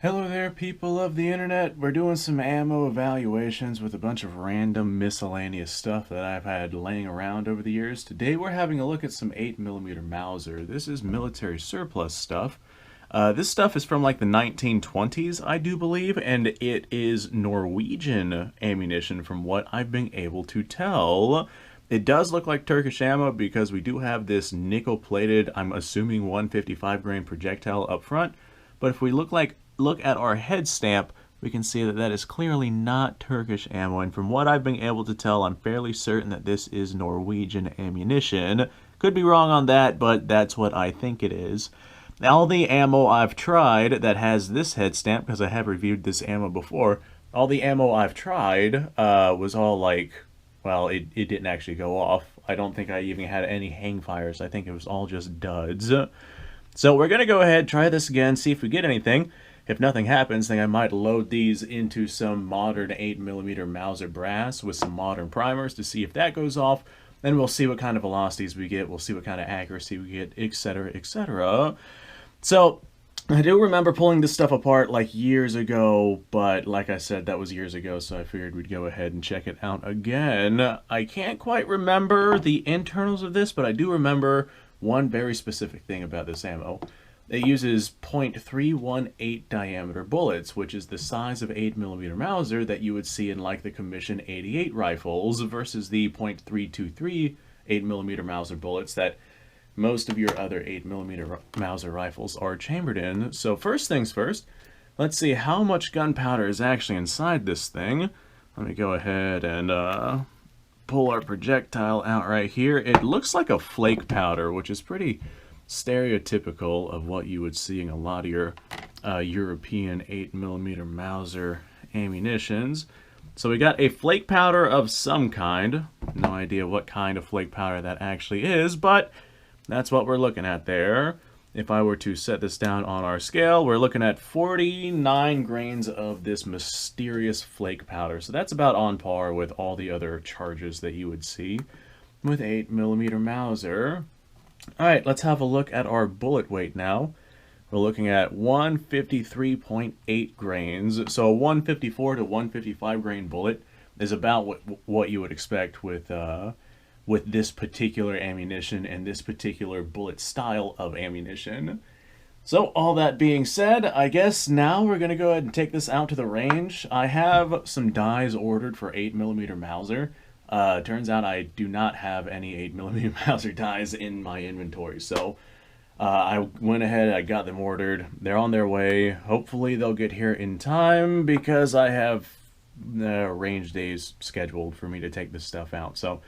Hello there, people of the internet. We're doing some ammo evaluations with a bunch of random miscellaneous stuff that I've had laying around over the years. Today we're having a look at some 8mm Mauser. This is military surplus stuff. This stuff is from like the 1920s, I do believe, and it is Norwegian ammunition from what I've been able to tell. It does look like Turkish ammo because we do have this nickel-plated, I'm assuming 155 grain projectile up front. But if we look at our head stamp, we can see that that is clearly not Turkish ammo, and from what I've been able to tell, I'm fairly certain that this is Norwegian ammunition. Could be wrong on that, but that's what I think it is. All the ammo I've tried that has this head stamp, because I have reviewed this ammo before, all the ammo I've tried was all like, well, it didn't actually go off. I don't think I even had any hang fires. I think it was all just duds. So we're going to go ahead, try this again, see if we get anything. If nothing happens, then I might load these into some modern 8mm Mauser brass with some modern primers to see if that goes off. Then we'll see what kind of velocities we get, we'll see what kind of accuracy we get, etc., etc. So, I do remember pulling this stuff apart like years ago, but like I said, that was years ago, so I figured we'd go ahead and check it out again. I can't quite remember the internals of this, but I do remember one very specific thing about this ammo. It uses .318 diameter bullets, which is the size of 8mm Mauser that you would see in like the Commission 88 rifles versus the .323 8mm Mauser bullets that most of your other 8mm Mauser rifles are chambered in. So first things first, let's see how much gunpowder is actually inside this thing. Let me go ahead and pull our projectile out right here. It looks like a flake powder, which is pretty stereotypical of what you would see in a lot of your European 8mm Mauser ammunitions. So we got a flake powder of some kind. No idea what kind of flake powder that actually is, but that's what we're looking at there. If I were to set this down on our scale, we're looking at 49 grains of this mysterious flake powder. So that's about on par with all the other charges that you would see with 8mm Mauser. Alright, let's have a look at our bullet weight now. We're looking at 153.8 grains. So a 154 to 155 grain bullet is about what you would expect with this particular ammunition and this particular bullet style of ammunition. So all that being said, I guess now we're going to go ahead and take this out to the range. I have some dies ordered for 8mm Mauser. Turns out I do not have any 8mm Mauser dies in my inventory, so I went ahead, I got them ordered. They're on their way. Hopefully they'll get here in time because I have range days scheduled for me to take this stuff out. So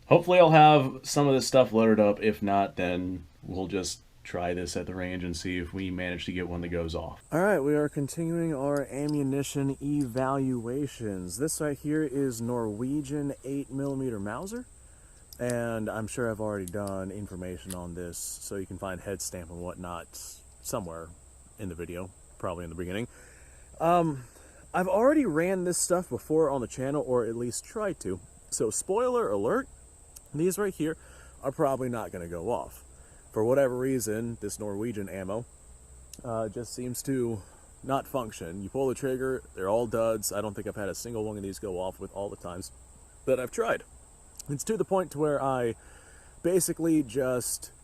hopefully I'll have some of this stuff loaded up. If not, then we'll just try this at the range and see if we manage to get one that goes off. Alright, we are continuing our ammunition evaluations. This right here is Norwegian 8mm Mauser, and I'm sure I've already done information on this, so you can find head stamp and whatnot somewhere in the video, probably in the beginning. I've already ran this stuff before on the channel, or at least tried to, so spoiler alert, these right here are probably not going to go off. For whatever reason, this Norwegian ammo just seems to not function. You pull the trigger, they're all duds. I don't think I've had a single one of these go off with all the times that I've tried. It's to the point to where I basically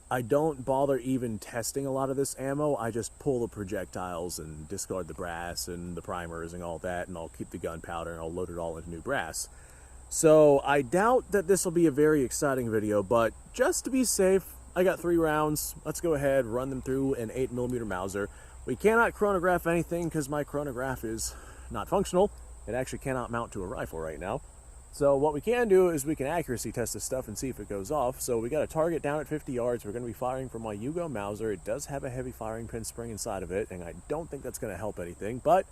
I don't bother even testing a lot of this ammo. I just pull the projectiles and discard the brass and the primers and all that, and I'll keep the gunpowder and I'll load it all into new brass. So I doubt that this will be a very exciting video, but just to be safe, I got 3 rounds. Let's go ahead, run them through an 8mm Mauser. We cannot chronograph anything because my chronograph is not functional. It actually cannot mount to a rifle right now. So what we can do is we can accuracy test this stuff and see if it goes off. So we got a target down at 50 yards. We're going to be firing from my Yugo Mauser. It does have a heavy firing pin spring inside of it, and I don't think that's going to help anything, but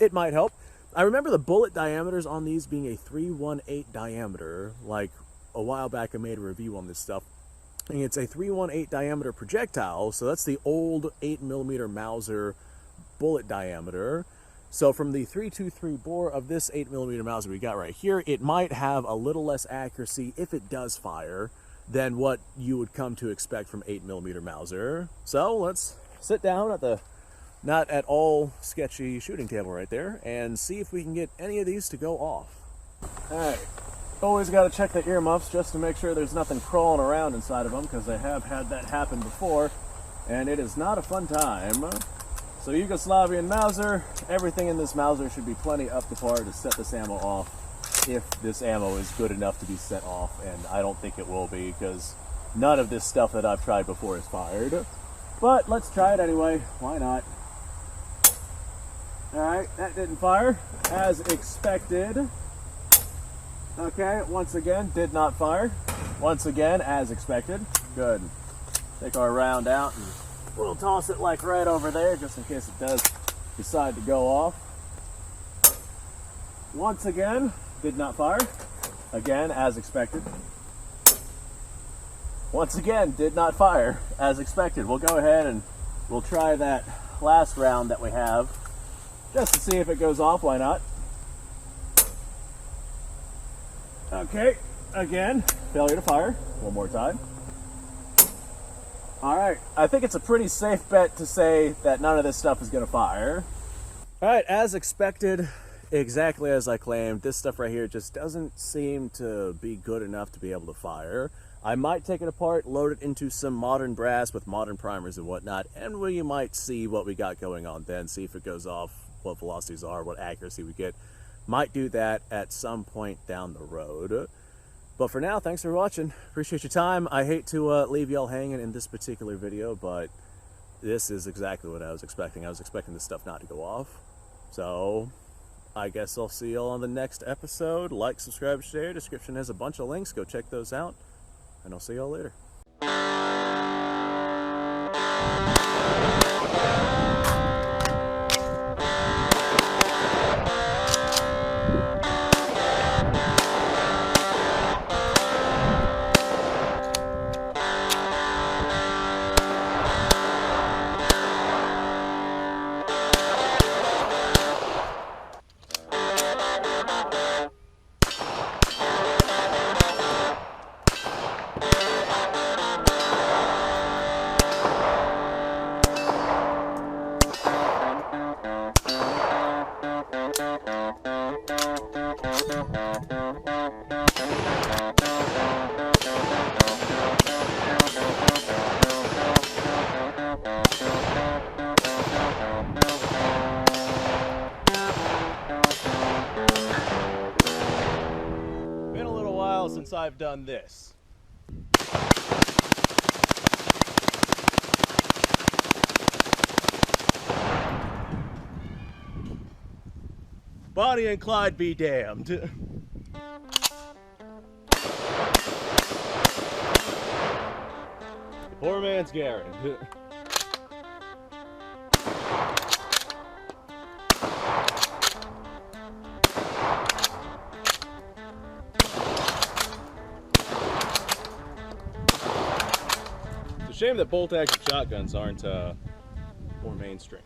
it might help. I remember the bullet diameters on these being a 318 diameter. Like a while back I made a review on this stuff. And it's a 318 diameter projectile, so that's the old 8mm Mauser bullet diameter. So from the .323 bore of this 8mm Mauser we got right here, it might have a little less accuracy if it does fire than what you would come to expect from 8mm Mauser. So let's sit down at the not at all sketchy shooting table right there, and see if we can get any of these to go off. Alright, always got to check the earmuffs just to make sure there's nothing crawling around inside of them, because I have had that happen before, and it is not a fun time. So Yugoslavian Mauser, everything in this Mauser should be plenty up to par to set this ammo off, if this ammo is good enough to be set off, and I don't think it will be, because none of this stuff that I've tried before is fired. But let's try it anyway, why not? Alright, that didn't fire, as expected. Okay, once again, did not fire. Once again, as expected. Good. Take our round out and we'll toss it like right over there, just in case it does decide to go off. Once again, did not fire. Again, as expected. Once again, did not fire, as expected. We'll go ahead and we'll try that last round that we have, just to see if it goes off, why not? Okay, again, failure to fire. One more time. Alright, I think it's a pretty safe bet to say that none of this stuff is going to fire. Alright, as expected, exactly as I claimed, this stuff right here just doesn't seem to be good enough to be able to fire. I might take it apart, load it into some modern brass with modern primers and whatnot, and we might see what we got going on then, see if it goes off, what velocities are, what accuracy we get. Might do that at some point down the road. But for now, thanks for watching. Appreciate your time. I hate to leave y'all hanging in this particular video, but this is exactly what I was expecting. I was expecting this stuff not to go off. So I guess I'll see y'all on the next episode. Like, subscribe, share. Description has a bunch of links. Go check those out. And I'll see y'all later. Been a little while since I've done this. Bonnie and Clyde be damned. The poor man's Garrett. It's a shame that bolt-action shotguns aren't more mainstream.